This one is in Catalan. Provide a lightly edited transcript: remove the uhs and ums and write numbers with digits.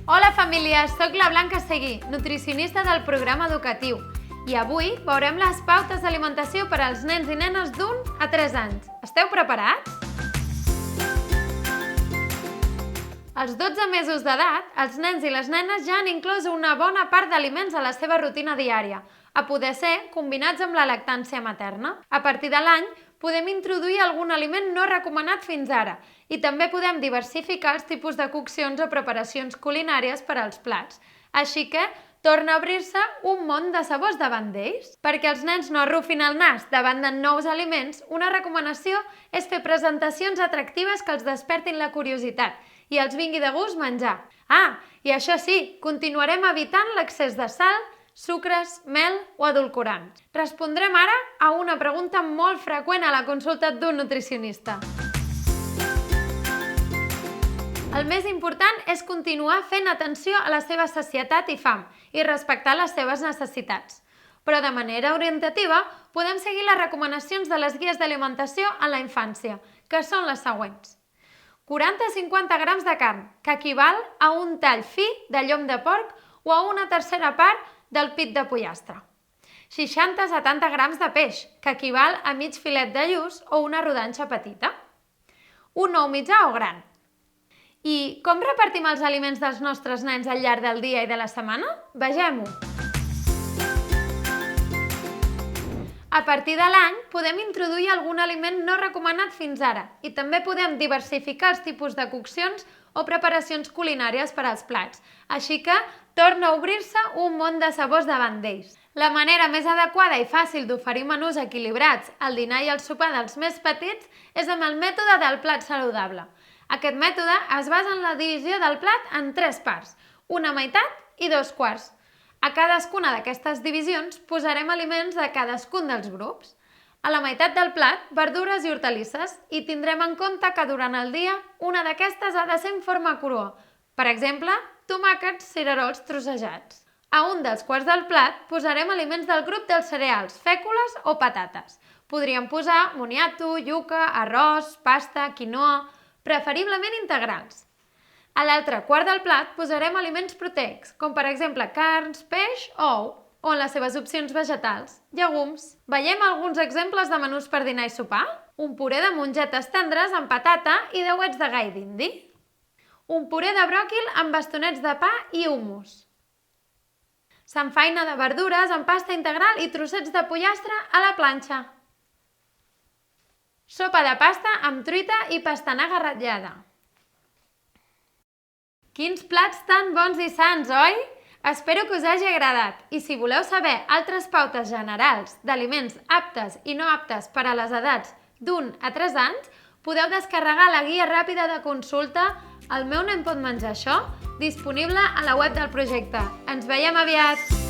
Hola famílies, soc la Blanca Seguí, nutricionista del programa educatiu, i avui veurem les pautes d'alimentació per als nens i nenes d'1 a 3 anys. Esteu preparats? Als 12 mesos d'edat, els nens i les nenes ja han inclòs una bona part d'aliments a la seva rutina diària, a poder ser combinats amb la lactància materna. A partir de l'any, podem introduir algun aliment no recomanat fins ara i també podem diversificar els tipus de coccions o preparacions culinàries per als plats. Així que torna a obrir-se un món de sabors davant d'ells. Perquè els nens no arrufin el nas davant de nous aliments, una recomanació és fer presentacions atractives que els despertin la curiositat i els vingui de gust menjar. I això sí, continuarem evitant l'excés de sal, sucres, mel o edulcorants. Respondrem ara a una pregunta molt freqüent a la consulta d'un nutricionista. El més important és continuar fent atenció a la seva sacietat i fam i respectar les seves necessitats. Però de manera orientativa podem seguir les recomanacions de les guies d'alimentació en la infància, que són les següents. 40-50 grams de carn, que equival a un tall fi de llom de porc o a una tercera part del pit de pollastre. 60-70 grams de peix, que equival a mig filet de lluç o una rodanxa petita. Un ou mitjà o gran. I com repartim els aliments dels nostres nens al llarg del dia i de la setmana? Vegem-ho! A partir de l'any, podem introduir algun aliment no recomanat fins ara i també podem diversificar els tipus de coccions o preparacions culinàries per als plats. Així que torna a obrir-se un món de sabors davant d'ells. La manera més adequada i fàcil d'oferir menús equilibrats al dinar i al sopar dels més petits és amb el mètode del plat saludable. Aquest mètode es basa en la divisió del plat en 3 parts, una meitat i 2 quarts. A cadascuna d'aquestes divisions posarem aliments de cadascun dels grups. A la meitat del plat, verdures i hortalisses, i tindrem en compte que durant el dia una d'aquestes ha de ser en forma crua. Per exemple, tomàquets, cirerols trossejats. A un dels quarts del plat posarem aliments del grup dels cereals, fècules o patates. Podríem posar moniato, yuca, arròs, pasta, quinoa, preferiblement integrals. A l'altre quart del plat posarem aliments proteics, com per exemple carns, peix o ou, o en les seves opcions vegetals, llegums. Veiem alguns exemples de menús per dinar i sopar? Un puré de mongetes tendres amb patata i dauets de gai d'indi. Un puré de bròquil amb bastonets de pa i hummus. Samfaina de verdures amb pasta integral i trossets de pollastre a la planxa. Sopa de pasta amb truita i pastanaga ratllada. Quins plats tan bons i sans, oi? Espero que us hagi agradat i si voleu saber altres pautes generals d'aliments aptes i no aptes per a les edats d'1 a 3 anys, podeu descarregar la guia ràpida de consulta El meu nen pot menjar això? Disponible a la web del projecte. Ens veiem aviat!